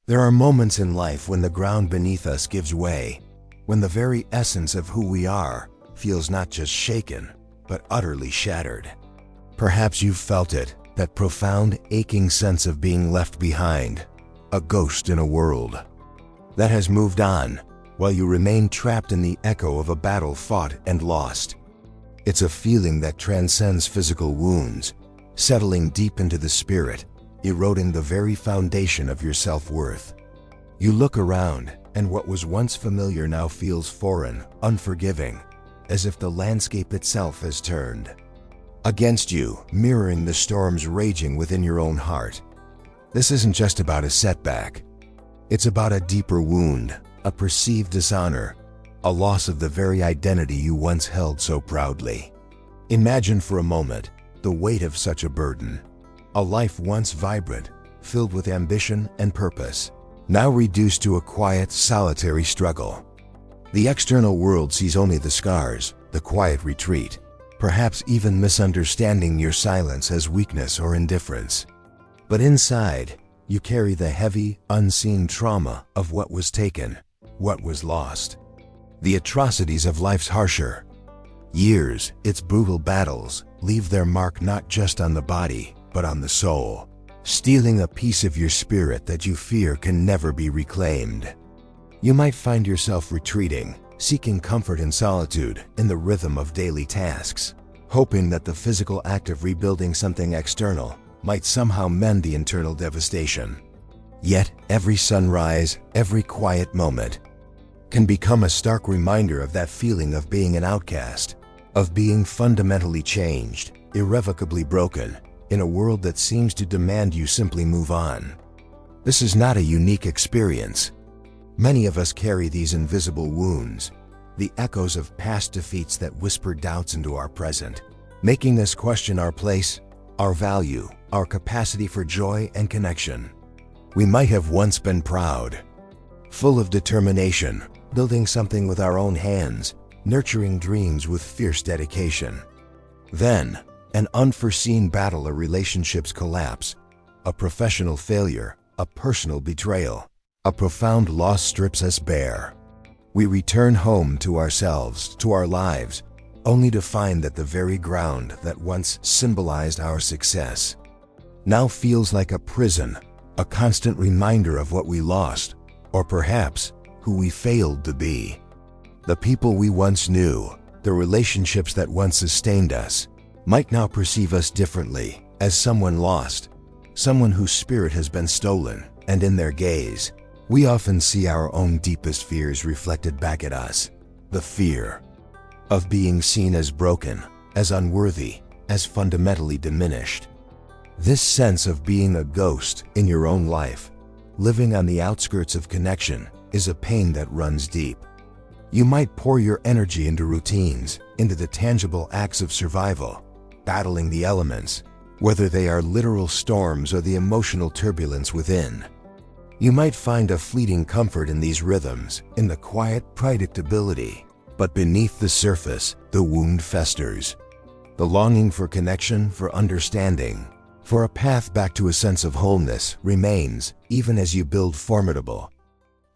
There are moments in life when the ground beneath us gives way, when the very essence of who we are feels not just shaken, but utterly shattered. Perhaps you've felt it, that profound, aching sense of being left behind, a ghost in a world that has moved on, while you remain trapped in the echo of a battle fought and lost. It's a feeling that transcends physical wounds, settling deep into the spirit, eroding the very foundation of your self-worth. You look around, and what was once familiar now feels foreign, unforgiving, as if the landscape itself has turned against you, mirroring the storms raging within your own heart. This isn't just about a setback. It's about a deeper wound, a perceived dishonor, a loss of the very identity you once held so proudly. Imagine for a moment the weight of such a burden. A life once vibrant, filled with ambition and purpose, now reduced to a quiet, solitary struggle. The external world sees only the scars, the quiet retreat, perhaps even misunderstanding your silence as weakness or indifference. But inside, you carry the heavy, unseen trauma of what was taken, what was lost. The atrocities of life's harsher years, its brutal battles, leave their mark not just on the body, but on the soul, stealing a piece of your spirit that you fear can never be reclaimed. You might find yourself retreating, seeking comfort in solitude, in the rhythm of daily tasks, hoping that the physical act of rebuilding something external might somehow mend the internal devastation. Yet, every sunrise, every quiet moment, can become a stark reminder of that feeling of being an outcast, of being fundamentally changed, irrevocably broken, in a world that seems to demand you simply move on. This is not a unique experience. Many of us carry these invisible wounds, the echoes of past defeats that whisper doubts into our present, making us question our place, our value, our capacity for joy and connection. We might have once been proud, full of determination, building something with our own hands, nurturing dreams with fierce dedication. Then, an unforeseen battle or relationships collapse, a professional failure, a personal betrayal, a profound loss strips us bare. We return home to ourselves, to our lives, only to find that the very ground that once symbolized our success now feels like a prison, a constant reminder of what we lost, or perhaps who we failed to be. The people we once knew, the relationships that once sustained us, might now perceive us differently, as someone lost, someone whose spirit has been stolen, and in their gaze, we often see our own deepest fears reflected back at us. The fear of being seen as broken, as unworthy, as fundamentally diminished. This sense of being a ghost in your own life, living on the outskirts of connection, is a pain that runs deep. You might pour your energy into routines, into the tangible acts of survival, battling the elements, whether they are literal storms or the emotional turbulence within. You might find a fleeting comfort in these rhythms, in the quiet predictability, but beneath the surface, the wound festers. The longing for connection, for understanding, for a path back to a sense of wholeness remains, even as you build formidable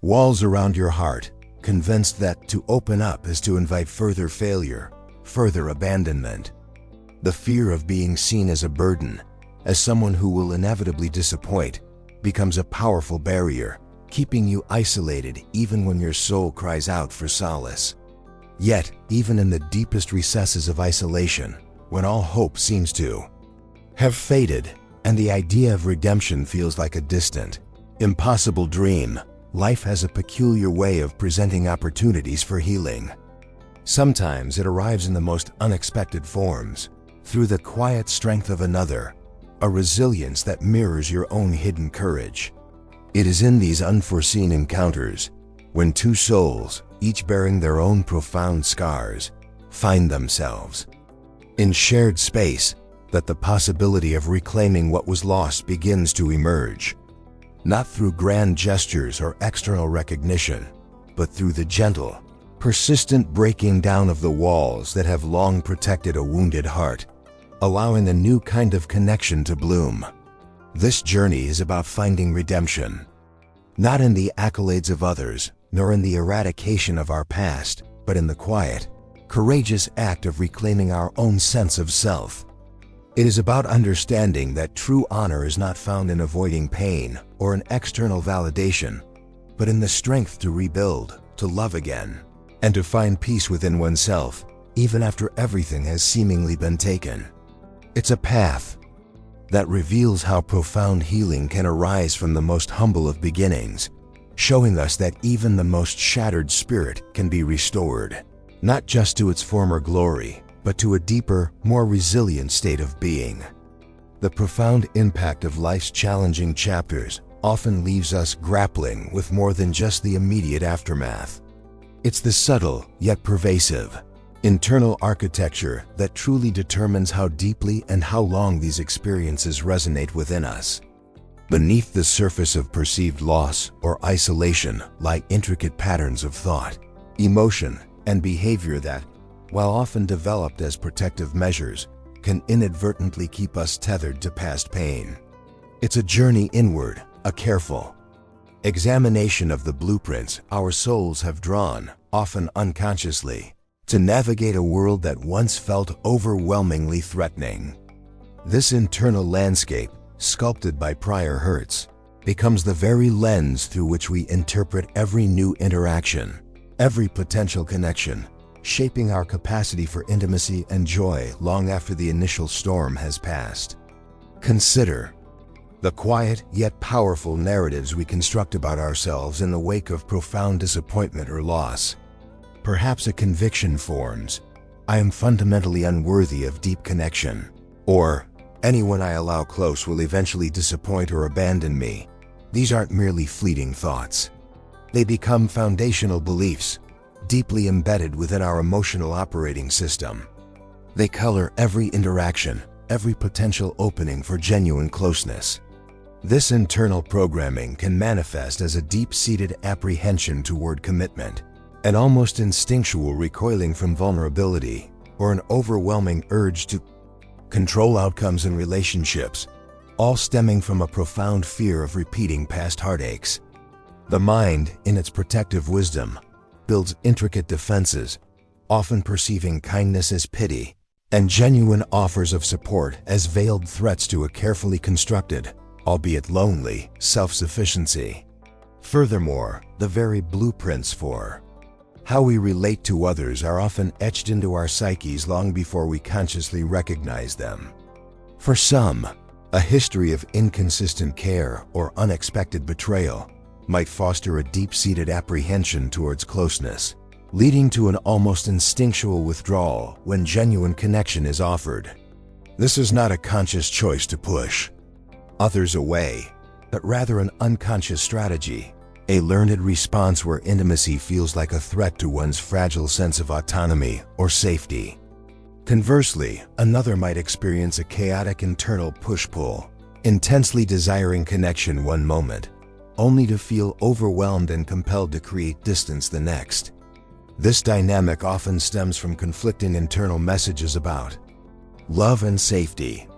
walls around your heart, convinced that to open up is to invite further failure, further abandonment. The fear of being seen as a burden, as someone who will inevitably disappoint, becomes a powerful barrier, keeping you isolated even when your soul cries out for solace. Yet, even in the deepest recesses of isolation, when all hope seems to have faded, and the idea of redemption feels like a distant, impossible dream, life has a peculiar way of presenting opportunities for healing. Sometimes it arrives in the most unexpected forms, through the quiet strength of another, a resilience that mirrors your own hidden courage. It is in these unforeseen encounters, when two souls, each bearing their own profound scars, find themselves in shared space, that the possibility of reclaiming what was lost begins to emerge. Not through grand gestures or external recognition, but through the gentle, persistent breaking down of the walls that have long protected a wounded heart, allowing a new kind of connection to bloom. This journey is about finding redemption, not in the accolades of others, nor in the eradication of our past, but in the quiet, courageous act of reclaiming our own sense of self. It is about understanding that true honor is not found in avoiding pain or in external validation, but in the strength to rebuild, to love again, and to find peace within oneself, even after everything has seemingly been taken. It's a path that reveals how profound healing can arise from the most humble of beginnings, showing us that even the most shattered spirit can be restored, not just to its former glory, but to a deeper, more resilient state of being. The profound impact of life's challenging chapters often leaves us grappling with more than just the immediate aftermath. It's the subtle, yet pervasive, internal architecture that truly determines how deeply and how long these experiences resonate within us. Beneath the surface of perceived loss or isolation lie intricate patterns of thought, emotion, and behavior that, while often developed as protective measures, can inadvertently keep us tethered to past pain. It's a journey inward, a careful examination of the blueprints our souls have drawn, often unconsciously, to navigate a world that once felt overwhelmingly threatening. This internal landscape, sculpted by prior hurts, becomes the very lens through which we interpret every new interaction, every potential connection, shaping our capacity for intimacy and joy long after the initial storm has passed. Consider the quiet yet powerful narratives we construct about ourselves in the wake of profound disappointment or loss. Perhaps a conviction forms, "I am fundamentally unworthy of deep connection," or "Anyone I allow close will eventually disappoint or abandon me." These aren't merely fleeting thoughts. They become foundational beliefs, deeply embedded within our emotional operating system. They color every interaction, every potential opening for genuine closeness. This internal programming can manifest as a deep-seated apprehension toward commitment, an almost instinctual recoiling from vulnerability, or an overwhelming urge to control outcomes in relationships, all stemming from a profound fear of repeating past heartaches. The mind, in its protective wisdom, builds intricate defenses, often perceiving kindness as pity and genuine offers of support as veiled threats to a carefully constructed, albeit lonely, self-sufficiency. Furthermore, the very blueprints for how we relate to others are often etched into our psyches long before we consciously recognize them. For some, a history of inconsistent care or unexpected betrayal might foster a deep-seated apprehension towards closeness, leading to an almost instinctual withdrawal when genuine connection is offered. This is not a conscious choice to push others away, but rather an unconscious strategy, a learned response where intimacy feels like a threat to one's fragile sense of autonomy or safety. Conversely, another might experience a chaotic internal push-pull, intensely desiring connection one moment, only to feel overwhelmed and compelled to create distance the next. This dynamic often stems from conflicting internal messages about love and safety,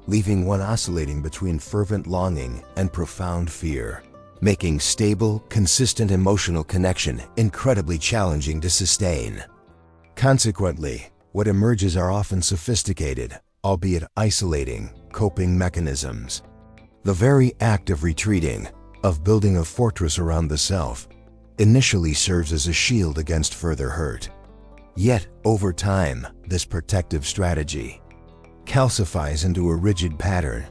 leaving one oscillating between fervent longing and profound fear, making stable, consistent emotional connection incredibly challenging to sustain. Consequently, what emerges are often sophisticated, albeit isolating, coping mechanisms. The very act of retreating, of building a fortress around the self, initially serves as a shield against further hurt. Yet, over time, this protective strategy calcifies into a rigid pattern,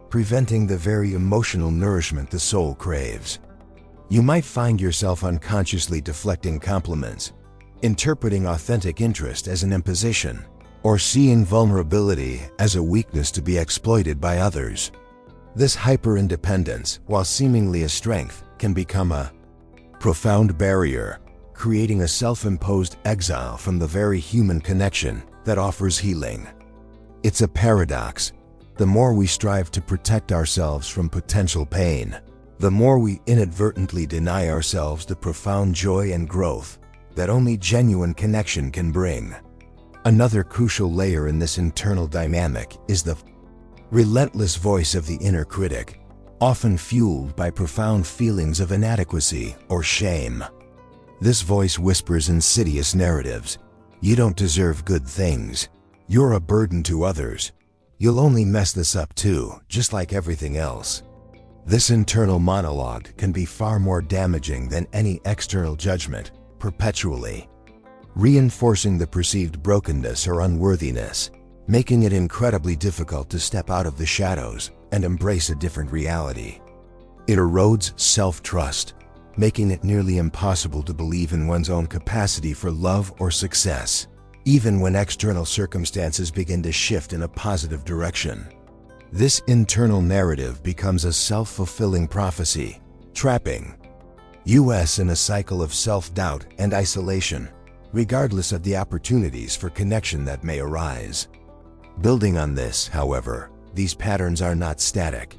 preventing the very emotional nourishment the soul craves. You might find yourself unconsciously deflecting compliments, interpreting authentic interest as an imposition, or seeing vulnerability as a weakness to be exploited by others. This hyper-independence, while seemingly a strength, can become a profound barrier, creating a self-imposed exile from the very human connection that offers healing. It's a paradox. The more we strive to protect ourselves from potential pain, the more we inadvertently deny ourselves the profound joy and growth that only genuine connection can bring. Another crucial layer in this internal dynamic is the relentless voice of the inner critic, often fueled by profound feelings of inadequacy or shame. This voice whispers insidious narratives. You don't deserve good things. You're a burden to others. You'll only mess this up too, just like everything else. This internal monologue can be far more damaging than any external judgment, perpetually reinforcing the perceived brokenness or unworthiness, making it incredibly difficult to step out of the shadows and embrace a different reality. It erodes self-trust, making it nearly impossible to believe in one's own capacity for love or success, even when external circumstances begin to shift in a positive direction. This internal narrative becomes a self-fulfilling prophecy, trapping us in a cycle of self-doubt and isolation, regardless of the opportunities for connection that may arise. Building on this, however, these patterns are not static.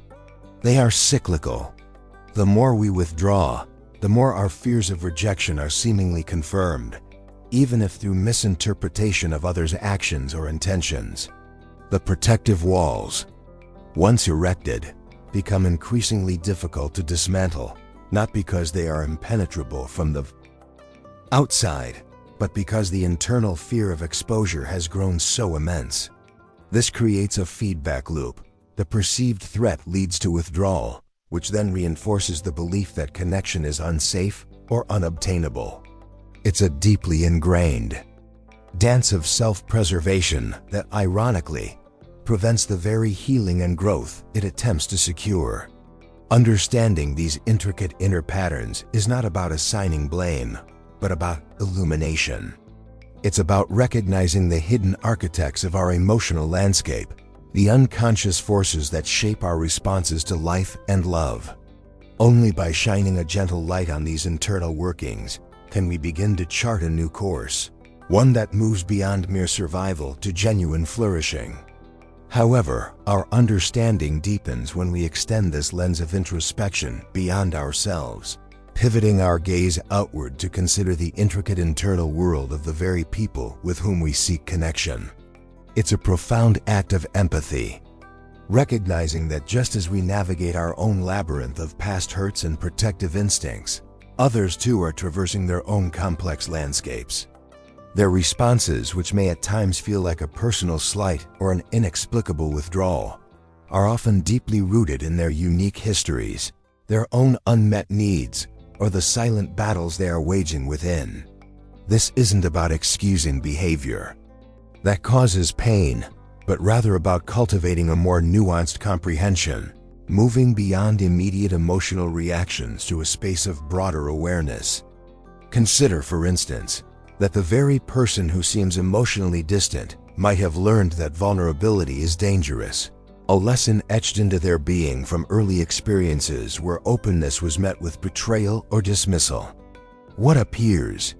They are cyclical. The more we withdraw, the more our fears of rejection are seemingly confirmed, even if through misinterpretation of others' actions or intentions. The protective walls, once erected, become increasingly difficult to dismantle, not because they are impenetrable from the outside, but because the internal fear of exposure has grown so immense. This creates a feedback loop. The perceived threat leads to withdrawal, which then reinforces the belief that connection is unsafe or unobtainable. It's a deeply ingrained dance of self-preservation that, ironically, prevents the very healing and growth it attempts to secure. Understanding these intricate inner patterns is not about assigning blame, but about illumination. It's about recognizing the hidden architects of our emotional landscape, the unconscious forces that shape our responses to life and love. Only by shining a gentle light on these internal workings can we begin to chart a new course, one that moves beyond mere survival to genuine flourishing. However, our understanding deepens when we extend this lens of introspection beyond ourselves, pivoting our gaze outward to consider the intricate internal world of the very people with whom we seek connection. It's a profound act of empathy, recognizing that just as we navigate our own labyrinth of past hurts and protective instincts, others too are traversing their own complex landscapes. Their responses, which may at times feel like a personal slight or an inexplicable withdrawal, are often deeply rooted in their unique histories, their own unmet needs, or the silent battles they are waging within. This isn't about excusing behavior that causes pain, but rather about cultivating a more nuanced comprehension, moving beyond immediate emotional reactions to a space of broader awareness. Consider, for instance, that the very person who seems emotionally distant might have learned that vulnerability is dangerous, a lesson etched into their being from early experiences where openness was met with betrayal or dismissal. What appears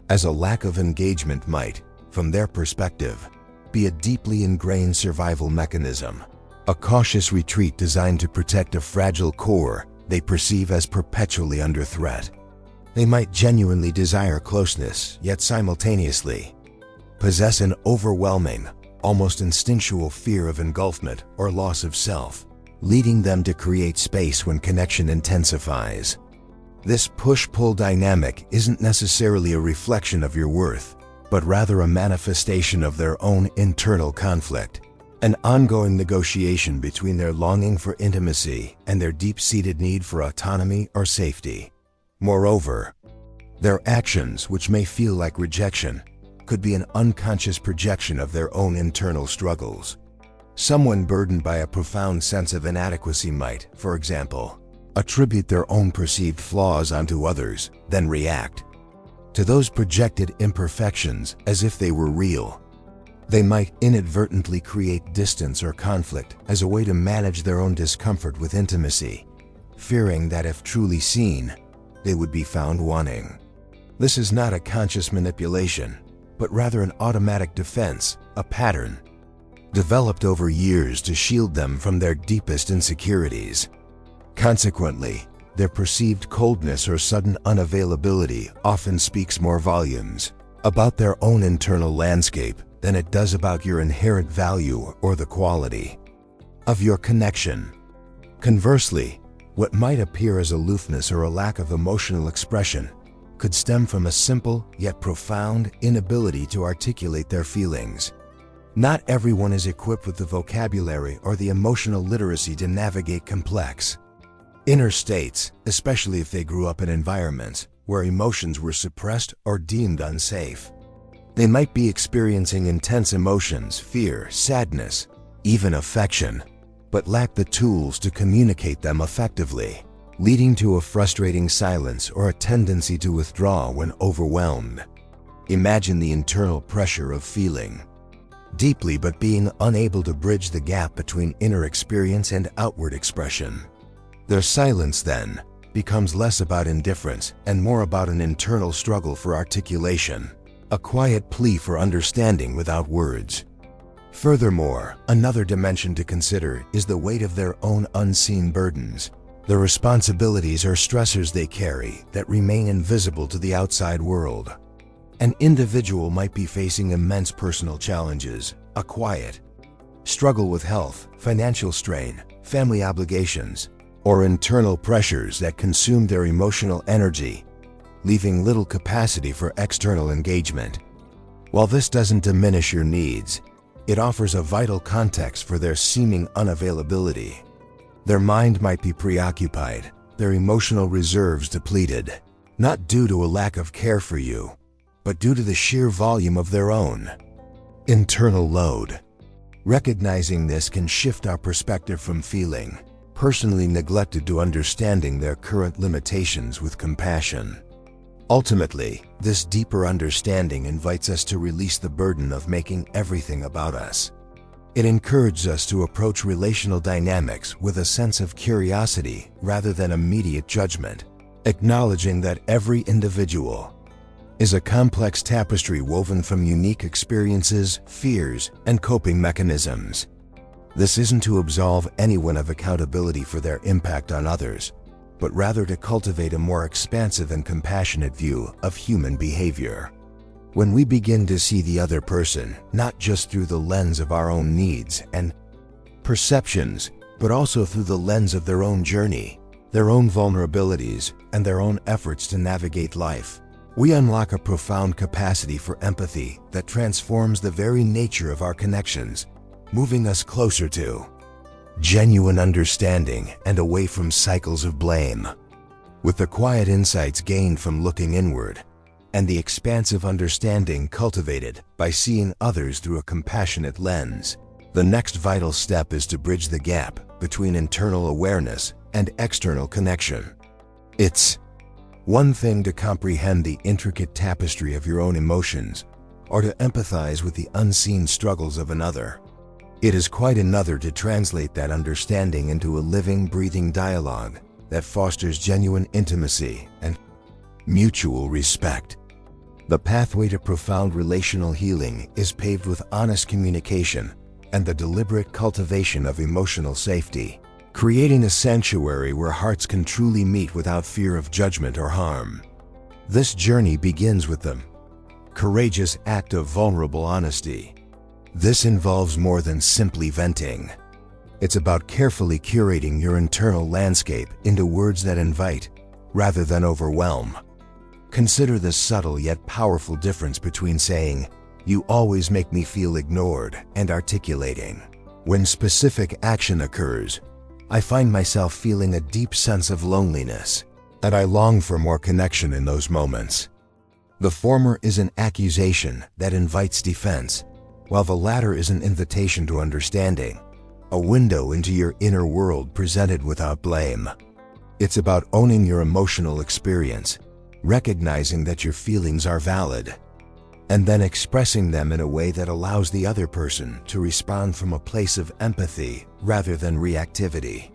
as a lack of engagement might, from their perspective, be a deeply ingrained survival mechanism, a cautious retreat designed to protect a fragile core they perceive as perpetually under threat. They might genuinely desire closeness, yet simultaneously possess an overwhelming, almost instinctual fear of engulfment or loss of self, leading them to create space when connection intensifies. This push-pull dynamic isn't necessarily a reflection of your worth, but rather a manifestation of their own internal conflict, an ongoing negotiation between their longing for intimacy and their deep-seated need for autonomy or safety. Moreover, their actions, which may feel like rejection, could be an unconscious projection of their own internal struggles. Someone burdened by a profound sense of inadequacy might, for example, attribute their own perceived flaws onto others, then react to those projected imperfections as if they were real. They might inadvertently create distance or conflict as a way to manage their own discomfort with intimacy, fearing that if truly seen, they would be found wanting. This is not a conscious manipulation, but rather an automatic defense, a pattern developed over years to shield them from their deepest insecurities. Consequently, their perceived coldness or sudden unavailability often speaks more volumes about their own internal landscape than it does about your inherent value or the quality of your connection. Conversely, what might appear as aloofness or a lack of emotional expression could stem from a simple yet profound inability to articulate their feelings. Not everyone is equipped with the vocabulary or the emotional literacy to navigate complex inner states, especially if they grew up in environments where emotions were suppressed or deemed unsafe. They might be experiencing intense emotions, fear, sadness, even affection, but lack the tools to communicate them effectively, leading to a frustrating silence or a tendency to withdraw when overwhelmed. Imagine the internal pressure of feeling deeply but being unable to bridge the gap between inner experience and outward expression. Their silence then becomes less about indifference and more about an internal struggle for articulation, a quiet plea for understanding without words. Furthermore, another dimension to consider is the weight of their own unseen burdens, the responsibilities or stressors they carry that remain invisible to the outside world. An individual might be facing immense personal challenges, a quiet struggle with health, financial strain, family obligations, or internal pressures that consume their emotional energy, leaving little capacity for external engagement. While this doesn't diminish your needs, it offers a vital context for their seeming unavailability. Their mind might be preoccupied, their emotional reserves depleted, not due to a lack of care for you, but due to the sheer volume of their own internal load. Recognizing this can shift our perspective from feeling personally neglected to understanding their current limitations with compassion. Ultimately, this deeper understanding invites us to release the burden of making everything about us. It encourages us to approach relational dynamics with a sense of curiosity rather than immediate judgment, acknowledging that every individual is a complex tapestry woven from unique experiences, fears, and coping mechanisms. This isn't to absolve anyone of accountability for their impact on others, but rather to cultivate a more expansive and compassionate view of human behavior. When we begin to see the other person not just through the lens of our own needs and perceptions, but also through the lens of their own journey, their own vulnerabilities, and their own efforts to navigate life, we unlock a profound capacity for empathy that transforms the very nature of our connections, moving us closer to genuine understanding and away from cycles of blame. With the quiet insights gained from looking inward, and the expansive understanding cultivated by seeing others through a compassionate lens, the next vital step is to bridge the gap between internal awareness and external connection. It's one thing to comprehend the intricate tapestry of your own emotions, or to empathize with the unseen struggles of another. It is quite another to translate that understanding into a living, breathing dialogue that fosters genuine intimacy and mutual respect. The pathway to profound relational healing is paved with honest communication and the deliberate cultivation of emotional safety, creating a sanctuary where hearts can truly meet without fear of judgment or harm. This journey begins with the courageous act of vulnerable honesty. This involves more than simply venting. It's about carefully curating your internal landscape into words that invite, rather than overwhelm. Consider the subtle yet powerful difference between saying, "You always make me feel ignored," and articulating, "When specific action occurs, I find myself feeling a deep sense of loneliness, and I long for more connection in those moments." The former is an accusation that invites defense, while the latter is an invitation to understanding, a window into your inner world presented without blame. It's about owning your emotional experience, recognizing that your feelings are valid, and then expressing them in a way that allows the other person to respond from a place of empathy rather than reactivity.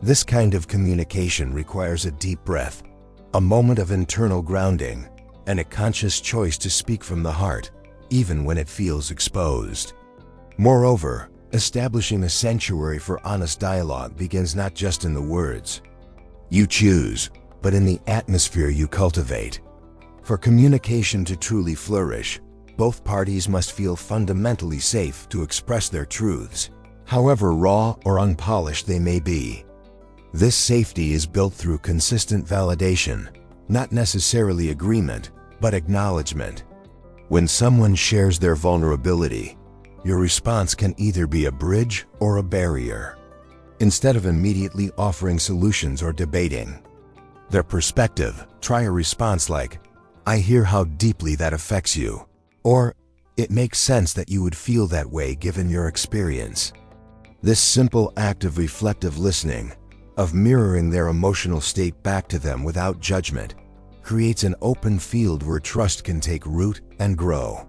This kind of communication requires a deep breath, a moment of internal grounding, and a conscious choice to speak from the heart, even when it feels exposed. Moreover, establishing a sanctuary for honest dialogue begins not just in the words you choose, but in the atmosphere you cultivate. For communication to truly flourish, both parties must feel fundamentally safe to express their truths, however raw or unpolished they may be. This safety is built through consistent validation, not necessarily agreement, but acknowledgement. When someone shares their vulnerability, your response can either be a bridge or a barrier. Instead of immediately offering solutions or debating their perspective, try a response like, "I hear how deeply that affects you," or "It makes sense that you would feel that way given your experience." This simple act of reflective listening, of mirroring their emotional state back to them without judgment, creates an open field where trust can take root and grow.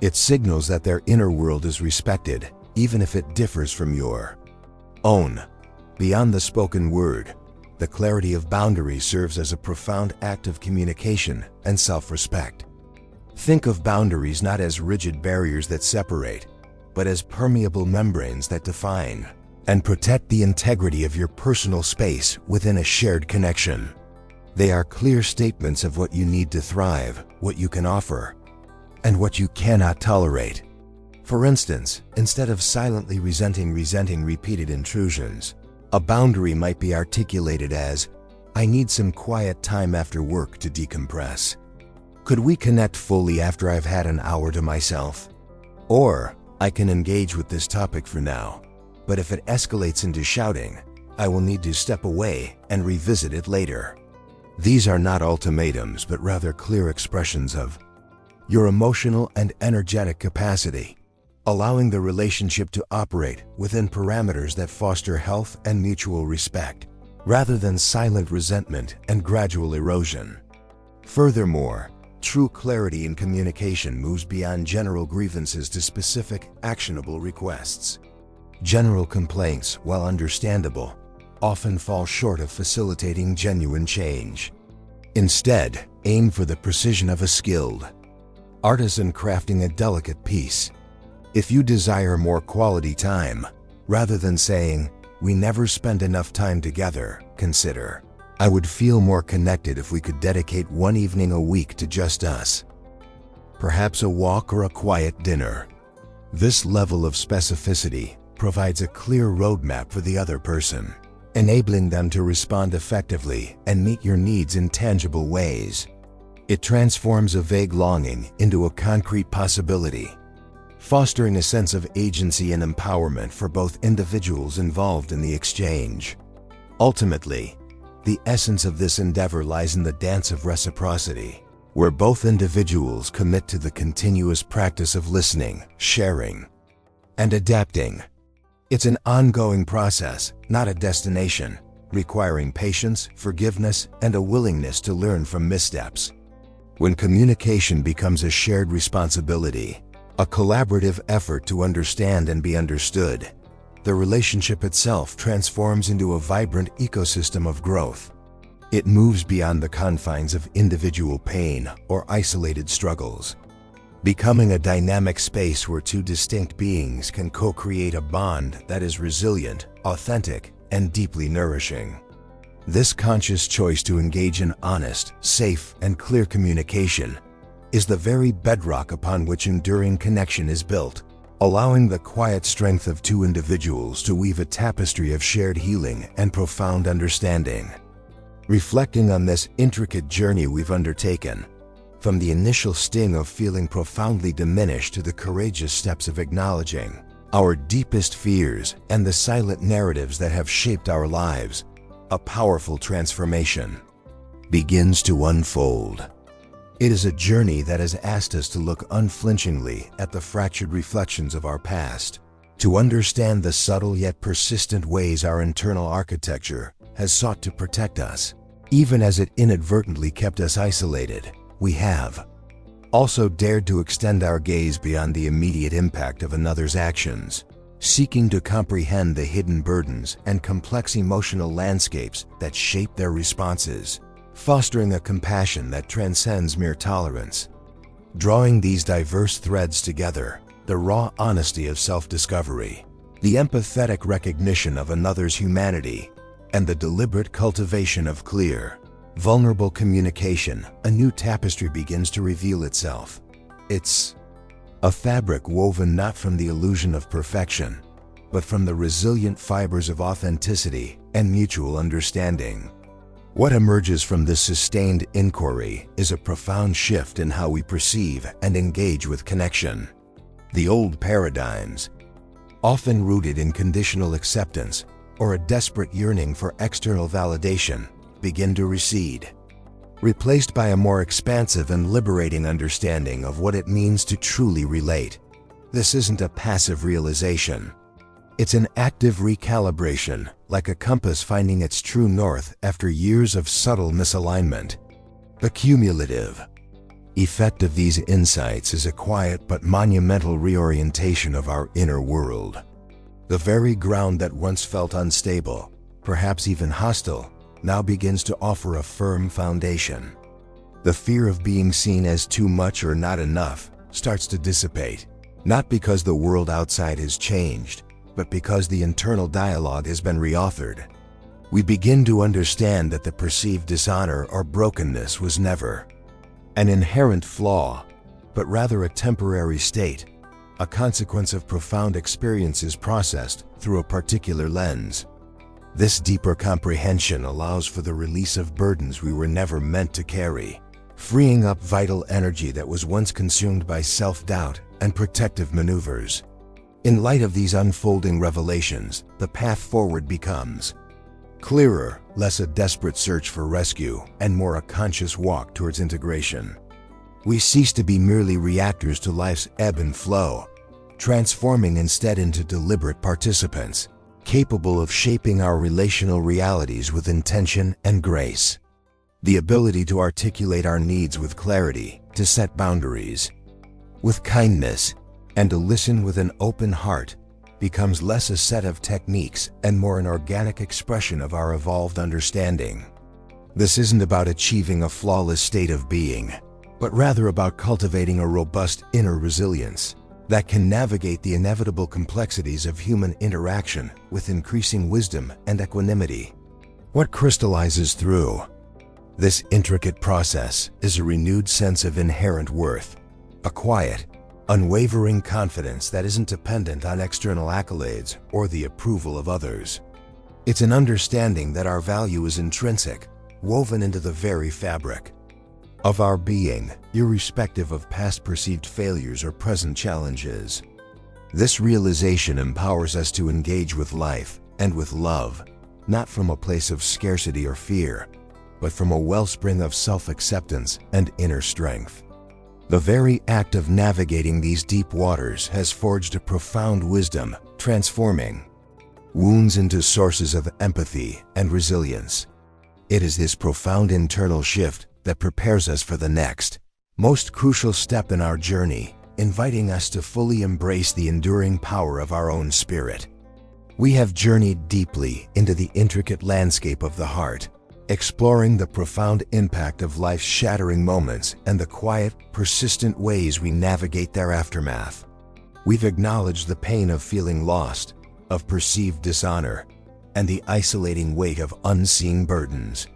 It signals that their inner world is respected, even if it differs from your own. Beyond the spoken word, the clarity of boundaries serves as a profound act of communication and self-respect. Think of boundaries not as rigid barriers that separate, but as permeable membranes that define and protect the integrity of your personal space within a shared connection. They are clear statements of what you need to thrive, what you can offer, and what you cannot tolerate. For instance, instead of silently resenting repeated intrusions, a boundary might be articulated as, "I need some quiet time after work to decompress. Could we connect fully after I've had an hour to myself?" Or, "I can engage with this topic for now, but if it escalates into shouting, I will need to step away and revisit it later." These are not ultimatums, but rather clear expressions of your emotional and energetic capacity, allowing the relationship to operate within parameters that foster health and mutual respect, rather than silent resentment and gradual erosion. Furthermore, true clarity in communication moves beyond general grievances to specific, actionable requests. General complaints, while understandable, often fall short of facilitating genuine change. Instead, aim for the precision of a skilled artisan crafting a delicate piece. If you desire more quality time, rather than saying, "We never spend enough time together," consider, "I would feel more connected if we could dedicate one evening a week to just us." Perhaps a walk or a quiet dinner. This level of specificity provides a clear roadmap for the other person, enabling them to respond effectively and meet your needs in tangible ways. It transforms a vague longing into a concrete possibility, fostering a sense of agency and empowerment for both individuals involved in the exchange. Ultimately, the essence of this endeavor lies in the dance of reciprocity, where both individuals commit to the continuous practice of listening, sharing, and adapting. It's an ongoing process, not a destination, requiring patience, forgiveness, and a willingness to learn from missteps. When communication becomes a shared responsibility, a collaborative effort to understand and be understood, the relationship itself transforms into a vibrant ecosystem of growth. It moves beyond the confines of individual pain or isolated struggles, becoming a dynamic space where two distinct beings can co-create a bond that is resilient, authentic, and deeply nourishing. This conscious choice to engage in honest, safe, and clear communication is the very bedrock upon which enduring connection is built, allowing the quiet strength of two individuals to weave a tapestry of shared healing and profound understanding. Reflecting on this intricate journey we've undertaken, from the initial sting of feeling profoundly diminished to the courageous steps of acknowledging our deepest fears and the silent narratives that have shaped our lives, a powerful transformation begins to unfold. It is a journey that has asked us to look unflinchingly at the fractured reflections of our past, to understand the subtle yet persistent ways our internal architecture has sought to protect us, even as it inadvertently kept us isolated. We have also dared to extend our gaze beyond the immediate impact of another's actions, seeking to comprehend the hidden burdens and complex emotional landscapes that shape their responses, fostering a compassion that transcends mere tolerance. Drawing these diverse threads together, the raw honesty of self-discovery, the empathetic recognition of another's humanity, and the deliberate cultivation of clear, vulnerable communication, a new tapestry begins to reveal itself. It's a fabric woven not from the illusion of perfection, but from the resilient fibers of authenticity, and mutual understanding. What emerges from this sustained inquiry is a profound shift in how we perceive and engage with connection. The old paradigms, often rooted in conditional acceptance or a desperate yearning for external validation, begin to recede, replaced by a more expansive and liberating understanding of what it means to truly relate. This isn't a passive realization. It's an active recalibration, like a compass finding its true north after years of subtle misalignment. The cumulative effect of these insights is a quiet but monumental reorientation of our inner world. The very ground that once felt unstable, perhaps even hostile, now begins to offer a firm foundation. The fear of being seen as too much or not enough starts to dissipate, not because the world outside has changed, but because the internal dialogue has been reauthored. We begin to understand that the perceived dishonor or brokenness was never an inherent flaw, but rather a temporary state, a consequence of profound experiences processed through a particular lens. This deeper comprehension allows for the release of burdens we were never meant to carry, freeing up vital energy that was once consumed by self-doubt and protective maneuvers. In light of these unfolding revelations, the path forward becomes clearer, less a desperate search for rescue, and more a conscious walk towards integration. We cease to be merely reactors to life's ebb and flow, transforming instead into deliberate participants, capable of shaping our relational realities with intention and grace. The ability to articulate our needs with clarity, to set boundaries with kindness, and to listen with an open heart becomes less a set of techniques and more an organic expression of our evolved understanding. This isn't about achieving a flawless state of being, but rather about cultivating a robust inner resilience that can navigate the inevitable complexities of human interaction with increasing wisdom and equanimity. What crystallizes through this intricate process is a renewed sense of inherent worth, a quiet, unwavering confidence that isn't dependent on external accolades or the approval of others. It's an understanding that our value is intrinsic, woven into the very fabric of our being, irrespective of past perceived failures or present challenges. This realization empowers us to engage with life and with love, not from a place of scarcity or fear, but from a wellspring of self-acceptance and inner strength. The very act of navigating these deep waters has forged a profound wisdom, transforming wounds into sources of empathy and resilience. It is this profound internal shift that prepares us for the next, most crucial step in our journey, inviting us to fully embrace the enduring power of our own spirit. We have journeyed deeply into the intricate landscape of the heart, exploring the profound impact of life's shattering moments and the quiet, persistent ways we navigate their aftermath. We've acknowledged the pain of feeling lost, of perceived dishonor, and the isolating weight of unseen burdens.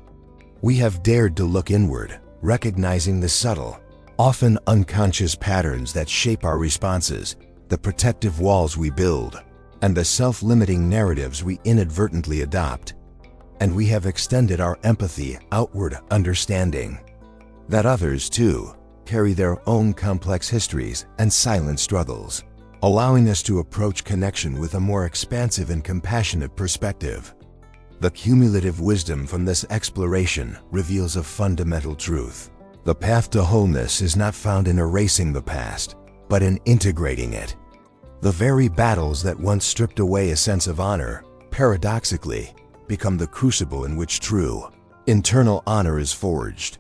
We have dared to look inward, recognizing the subtle, often unconscious patterns that shape our responses, the protective walls we build, and the self-limiting narratives we inadvertently adopt. And we have extended our empathy outward, understanding that others, too, carry their own complex histories and silent struggles, allowing us to approach connection with a more expansive and compassionate perspective. The cumulative wisdom from this exploration reveals a fundamental truth. The path to wholeness is not found in erasing the past, but in integrating it. The very battles that once stripped away a sense of honor, paradoxically, become the crucible in which true, internal honor is forged.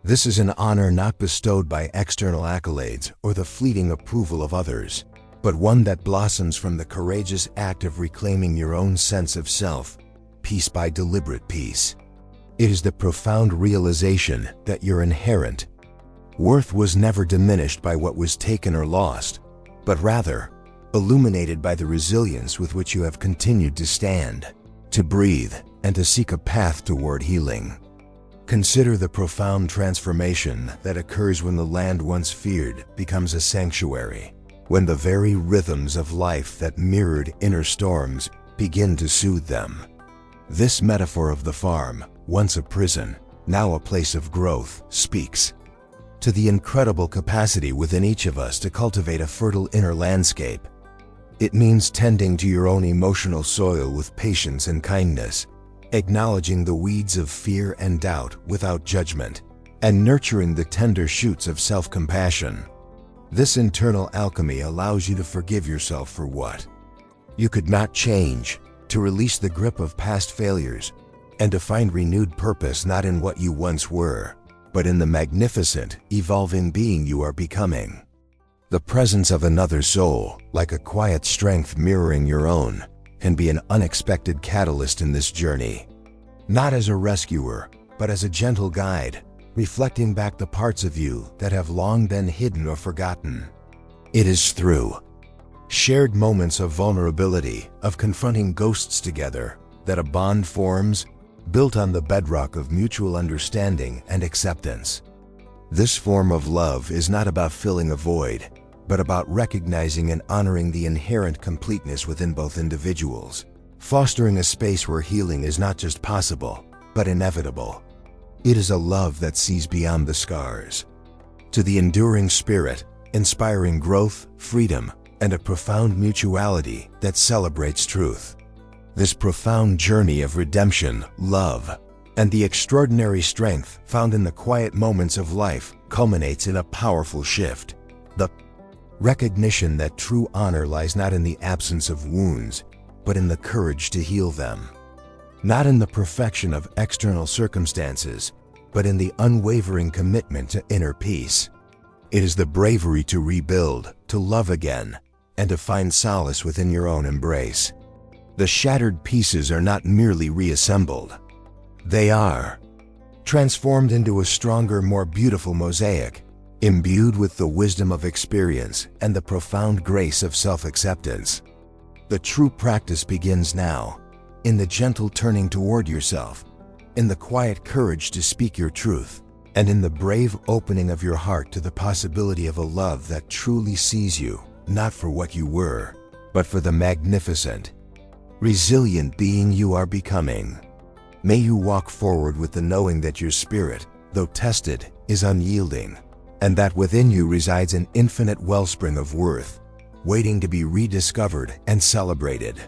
This is an honor not bestowed by external accolades or the fleeting approval of others, but one that blossoms from the courageous act of reclaiming your own sense of self, piece by deliberate piece. It is the profound realization that your inherent worth was never diminished by what was taken or lost, but rather illuminated by the resilience with which you have continued to stand, to breathe, and to seek a path toward healing. Consider the profound transformation that occurs when the land once feared becomes a sanctuary, when the very rhythms of life that mirrored inner storms begin to soothe them. This metaphor of the farm, once a prison, now a place of growth, speaks to the incredible capacity within each of us to cultivate a fertile inner landscape. It means tending to your own emotional soil with patience and kindness, acknowledging the weeds of fear and doubt without judgment, and nurturing the tender shoots of self-compassion. This internal alchemy allows you to forgive yourself for what you could not change, to release the grip of past failures, and to find renewed purpose not in what you once were, but in the magnificent, evolving being you are becoming. The presence of another soul, like a quiet strength mirroring your own, can be an unexpected catalyst in this journey. Not as a rescuer, but as a gentle guide, reflecting back the parts of you that have long been hidden or forgotten. It is through shared moments of vulnerability, of confronting ghosts together, that a bond forms, built on the bedrock of mutual understanding and acceptance. This form of love is not about filling a void, but about recognizing and honoring the inherent completeness within both individuals, fostering a space where healing is not just possible, but inevitable. It is a love that sees beyond the scars. To the enduring spirit, inspiring growth, freedom, and a profound mutuality that celebrates truth. This profound journey of redemption, love, and the extraordinary strength found in the quiet moments of life culminates in a powerful shift. The recognition that true honor lies not in the absence of wounds, but in the courage to heal them. Not in the perfection of external circumstances, but in the unwavering commitment to inner peace. It is the bravery to rebuild, to love again, and to find solace within your own embrace. The shattered pieces are not merely reassembled. They are transformed into a stronger, more beautiful mosaic, imbued with the wisdom of experience and the profound grace of self-acceptance. The true practice begins now, in the gentle turning toward yourself, in the quiet courage to speak your truth, and in the brave opening of your heart to the possibility of a love that truly sees you, not for what you were, but for the magnificent, resilient being you are becoming. May you walk forward with the knowing that your spirit, though tested, is unyielding, and that within you resides an infinite wellspring of worth, waiting to be rediscovered and celebrated.